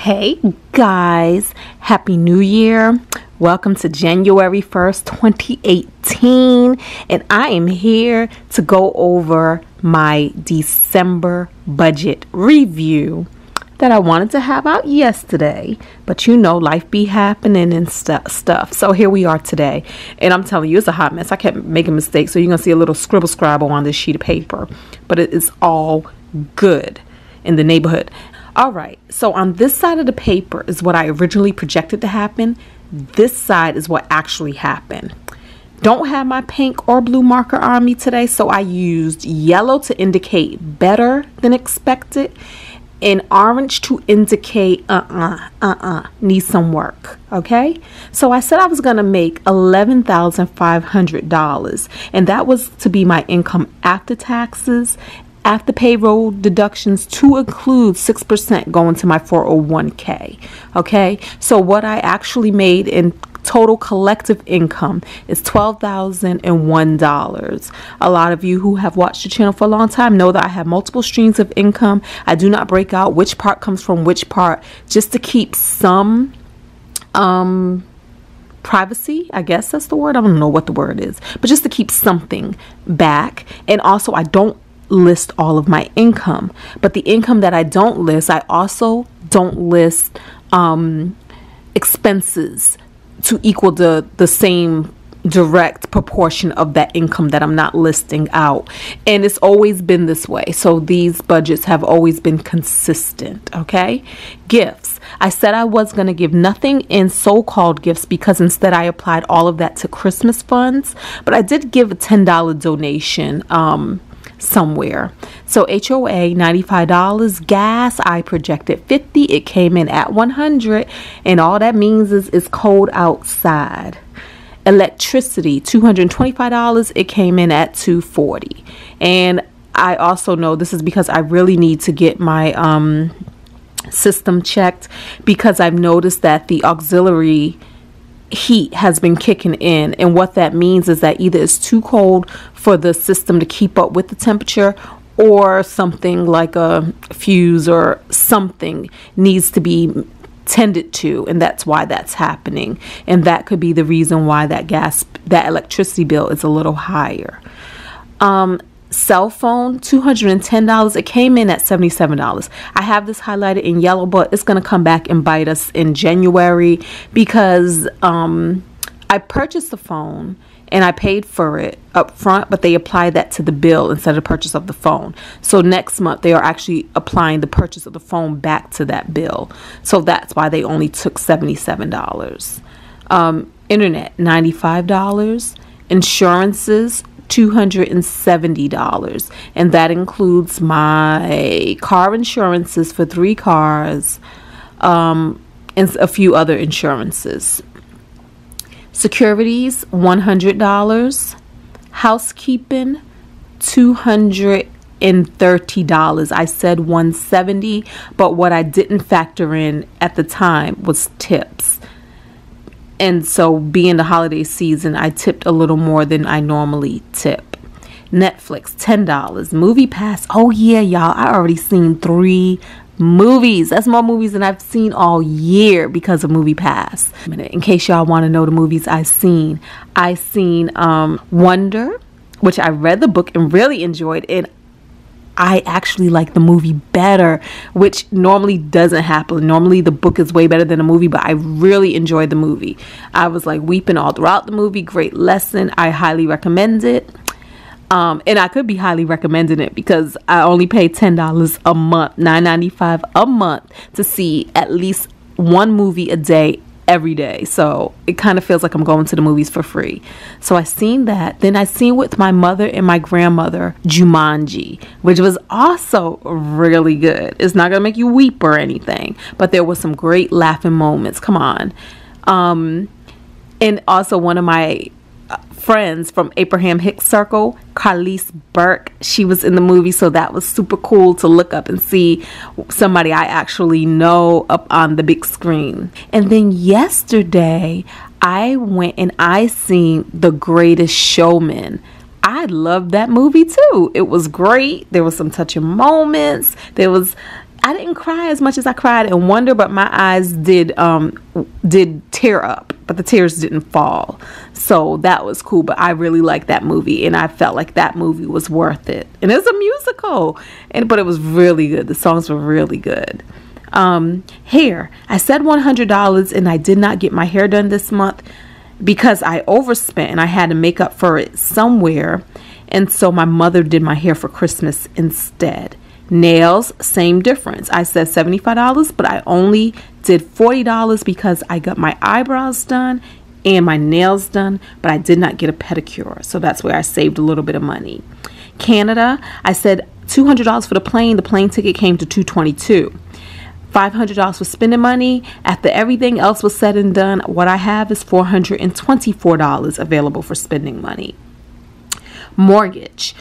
Hey guys, Happy New Year. Welcome to January 1st, 2018. And I am here to go over my December budget review that I wanted to have out yesterday. But you know, life be happening and stuff. So here we are today. And I'm telling you, it's a hot mess. I kept making mistakes. So you're going to see a little scribble scrabble on this sheet of paper. But it is all good in the neighborhood. All right, so on this side of the paper is what I originally projected to happen. This side is what actually happened. Don't have my pink or blue marker on me today, so I used yellow to indicate better than expected and orange to indicate needs some work. Okay, so I said I was going to make $11,500, and that was to be my income after taxes, after payroll deductions, to include 6% going to my 401k. Okay, so what I actually made in total collective income is $12,001. A lot of you who have watched the channel for a long time know that I have multiple streams of income. I do not break out which part comes from which part, just to keep some privacy, I guess that's the word. I don't know what the word is, but just to keep something back. And also, I don't list all of my income, but the income that I don't list, I also don't list expenses to equal the same direct proportion of that income that I'm not listing out. And it's always been this way, so these budgets have always been consistent. Okay, gifts, I said I was going to give nothing in so-called gifts because instead I applied all of that to Christmas funds, but I did give a $10 donation somewhere. So HOA $95, gas I projected $50, it came in at $100, and all that means is it's cold outside. Electricity $225, it came in at $240. And I also know this is because I really need to get my system checked, because I've noticed that the auxiliary heat has been kicking in, and what that means is that either it's too cold for the system to keep up with the temperature, or something like a fuse or something needs to be tended to, and that's why that's happening. And that could be the reason why that electricity bill is a little higher. Cell phone $210, it came in at $77. I have this highlighted in yellow, but it's going to come back and bite us in January, because I purchased the phone and I paid for it up front, but they applied that to the bill instead of the purchase of the phone. So next month they are actually applying the purchase of the phone back to that bill, so that's why they only took $77. Internet $95, insurances $270, and that includes my car insurances for 3 cars, and a few other insurances. Securities $100, housekeeping $230. I said $170, but what I didn't factor in at the time was tips. And so being the holiday season, I tipped a little more than I normally tip. Netflix $10. Movie pass, oh yeah, y'all, I already seen 3 movies. That's more movies than I've seen all year because of Movie Pass. In case y'all want to know the movies I seen Wonder, which I read the book and really enjoyed, and I actually like the movie better, which normally doesn't happen. Normally the book is way better than the movie, but I really enjoyed the movie. I was like weeping all throughout the movie. Great lesson. I highly recommend it. And I could be highly recommending it because I only pay $10 a month, $9.95 a month, to see at least one movie a day every day. So it kind of feels like I'm going to the movies for free. So I seen that. Then I seen with my mother and my grandmother Jumanji, which was also really good. It's not gonna make you weep or anything, but there was some great laughing moments. Come on. And also one of my friends from Abraham-Hicks circle, Carlise Burke, she was in the movie, so that was super cool to look up and see somebody I actually know up on the big screen. And then yesterday I went and I seen The Greatest Showman. I loved that movie too. It was great. There was some touching moments. I didn't cry as much as I cried in Wonder, but my eyes did tear up, but the tears didn't fall. So that was cool. But I really liked that movie, and I felt like that movie was worth it. And it was a musical, but it was really good. The songs were really good. Hair. I said $100, and I did not get my hair done this month because I overspent and I had to make up for it somewhere. And so my mother did my hair for Christmas instead. Nails, same difference. I said $75, but I only did $40 because I got my eyebrows done and my nails done, but I did not get a pedicure. So that's where I saved a little bit of money. Canada, I said $200 for the plane. The plane ticket came to $222. $500 for spending money. After everything else was said and done, what I have is $424 available for spending money. Mortgage.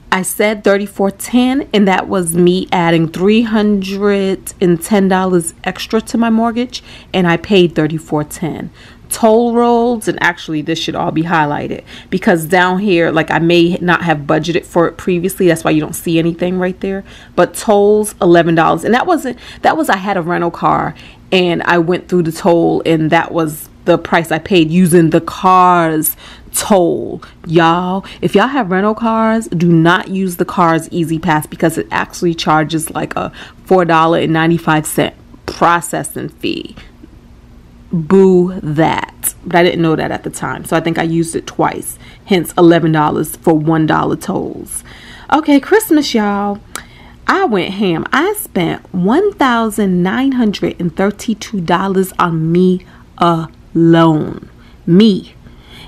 I said $34.10, and that was me adding $310 extra to my mortgage, and I paid $34.10. Toll roads, and actually this should all be highlighted because down here, like, I may not have budgeted for it previously. That's why you don't see anything right there. But tolls, $11, and that was I had a rental car, and I went through the toll, and that was the price I paid using the car's toll. Y'all, if y'all have rental cars, do not use the car's Easy Pass because it actually charges like a $4.95 processing fee. Boo that. But I didn't know that at the time, so I think I used it twice, hence $11 for $1 tolls. Okay, Christmas, y'all, I went ham. I spent $1,932 on me alone. Me.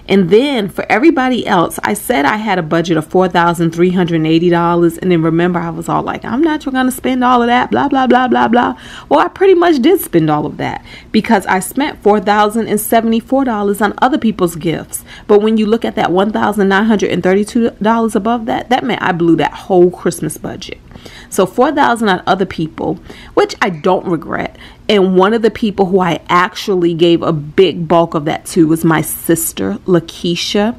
And then for everybody else, I said I had a budget of $4,380. And then remember, I was all like, I'm not going to spend all of that, blah, blah, blah, blah, blah. Well, I pretty much did spend all of that because I spent $4,074 on other people's gifts. But when you look at that $1,932 above that, that meant I blew that whole Christmas budget. So $4,000 on other people, which I don't regret. And one of the people who I actually gave a big bulk of that to was my sister, Lakeisha,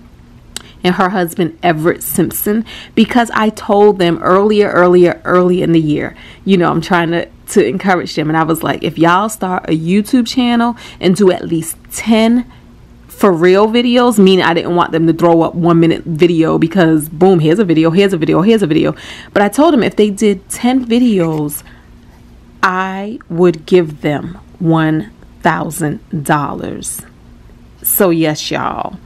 and her husband, Everett Simpson, because I told them early in the year, you know, I'm trying to encourage them. And I was like, if y'all start a YouTube channel and do at least 10 for real videos, meaning I didn't want them to throw up 1 minute video because boom, here's a video, here's a video, here's a video. But I told them if they did 10 videos, I would give them $1,000. So yes, y'all,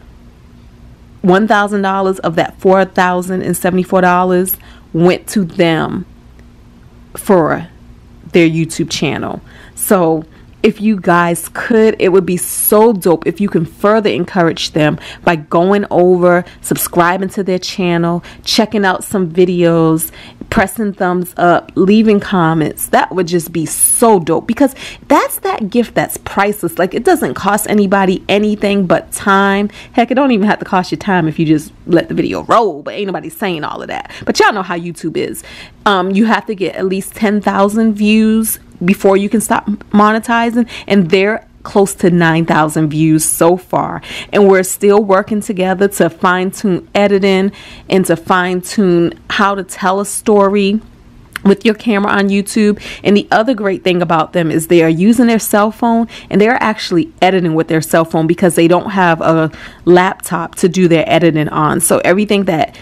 $1,000 of that $4,074 went to them for their YouTube channel. So if you guys could, it would be so dope if you can further encourage them by going over, subscribing to their channel, checking out some videos, pressing thumbs up, leaving comments. That would just be so dope because that's that gift that's priceless. Like, it doesn't cost anybody anything but time. Heck, it don't even have to cost you time if you just let the video roll, but ain't nobody saying all of that. But y'all know how YouTube is. You have to get at least 10,000 views before you can stop monetizing, and they're close to 9,000 views so far, and we're still working together to fine-tune editing and to fine-tune how to tell a story with your camera on YouTube. And the other great thing about them is they are using their cell phone, and they're actually editing with their cell phone because they don't have a laptop to do their editing on. So everything that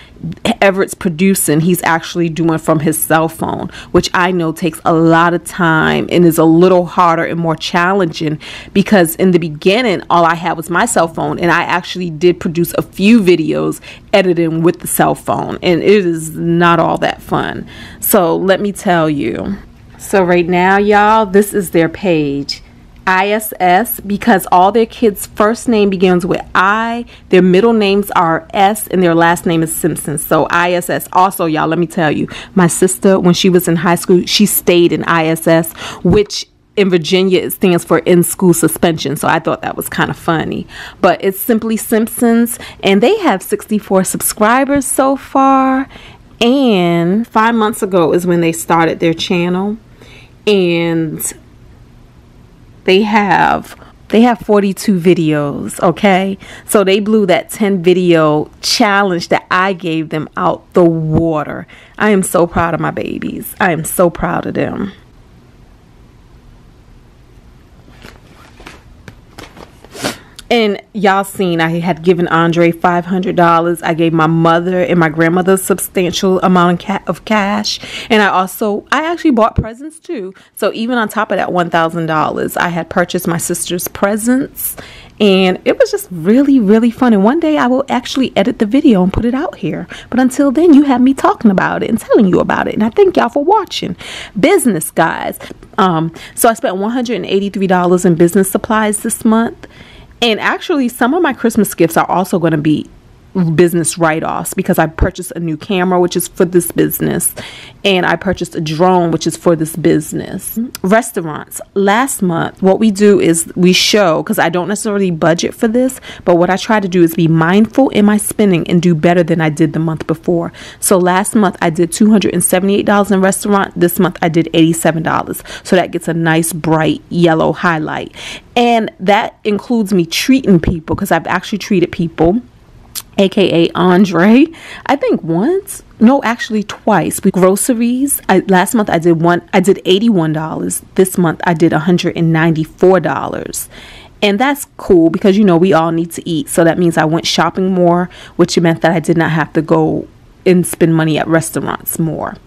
Everett's producing, he's actually doing from his cell phone, which I know takes a lot of time and is a little harder and more challenging because in the beginning, all I had was my cell phone, and I actually did produce a few videos editing with the cell phone, and it is not all that fun. So let me tell you. So right now, y'all, this is their page. ISS, because all their kids' first name begins with I, their middle names are S, and their last name is Simpson. So ISS. Also, y'all, let me tell you, my sister, when she was in high school, she stayed in ISS, which in Virginia it stands for in school suspension. So I thought that was kind of funny, but it's simply Simpsons, and they have 64 subscribers so far. And 5 months ago is when they started their channel, and they have 42 videos. Okay, so they blew that 10 video challenge that I gave them out the water. I am so proud of my babies. I am so proud of them. And y'all seen I had given Andre $500. I gave my mother and my grandmother a substantial amount of cash. And I actually bought presents too. So even on top of that $1,000, I had purchased my sister's presents. And it was just really, really fun. And one day I will actually edit the video and put it out here. But until then, you have me talking about it and telling you about it. And I thank y'all for watching. Business, guys. So I spent $183 in business supplies this month. And actually, some of my Christmas gifts are also going to be business write-offs because I purchased a new camera, which is for this business, and I purchased a drone, which is for this business. Restaurants. Last month, what we do is we show, because I don't necessarily budget for this, but what I try to do is be mindful in my spending and do better than I did the month before. So last month, I did $278 in restaurant. This month, I did $87. So that gets a nice bright yellow highlight. And that includes me treating people, because I've actually treated people, aka Andre, I think once, no, actually twice. With groceries, last month I did $81. This month I did $194. And that's cool because, you know, we all need to eat. So that means I went shopping more, which meant that I did not have to go and spend money at restaurants more.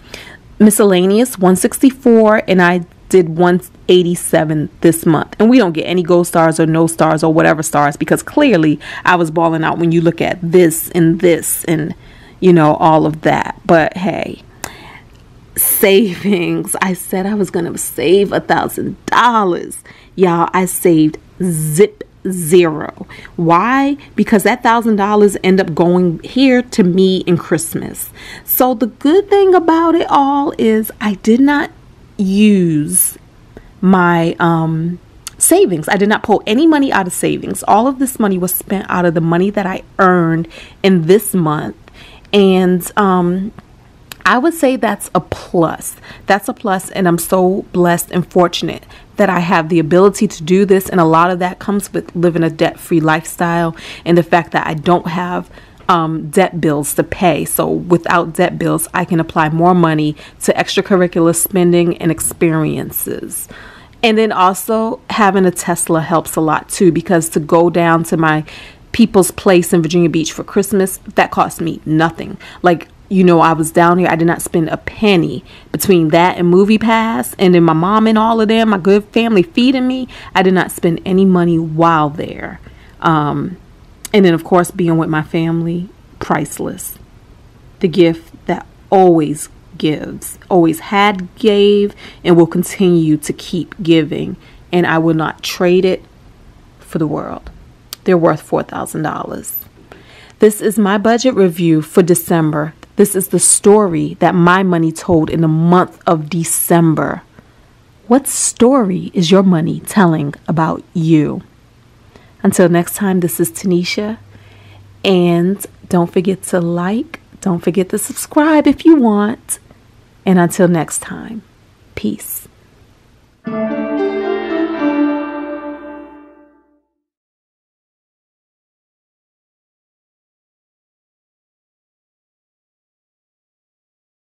Miscellaneous, $164, and I did $187 this month. And we don't get any gold stars or no stars or whatever stars, because clearly I was balling out when you look at this and, you know, all of that. But hey, savings. I said I was going to save $1,000. Y'all, I saved zero. Why? Because that $1,000 end up going here to me in Christmas. So the good thing about it all is I did not use my savings. I did not pull any money out of savings. All of this money was spent out of the money that I earned in this month. And I would say that's a plus. That's a plus, and I'm so blessed and fortunate that I have the ability to do this. And a lot of that comes with living a debt-free lifestyle and the fact that I don't have debt bills to pay. So without debt bills, I can apply more money to extracurricular spending and experiences. And then also having a Tesla helps a lot too, because to go down to my people's place in Virginia Beach for Christmas, that cost me nothing. Like, you know, I was down here, I did not spend a penny between that and Movie Pass, and then my mom and all of them, my good family feeding me. I did not spend any money while there. And then, of course, being with my family, priceless. The gift that always gives, always gave, and will continue to keep giving. And I will not trade it for the world. They're worth $4,000. This is my budget review for December. This is the story that my money told in the month of December. What story is your money telling about you? Until next time, this is Tinesha, and don't forget to like, don't forget to subscribe if you want, and until next time, peace.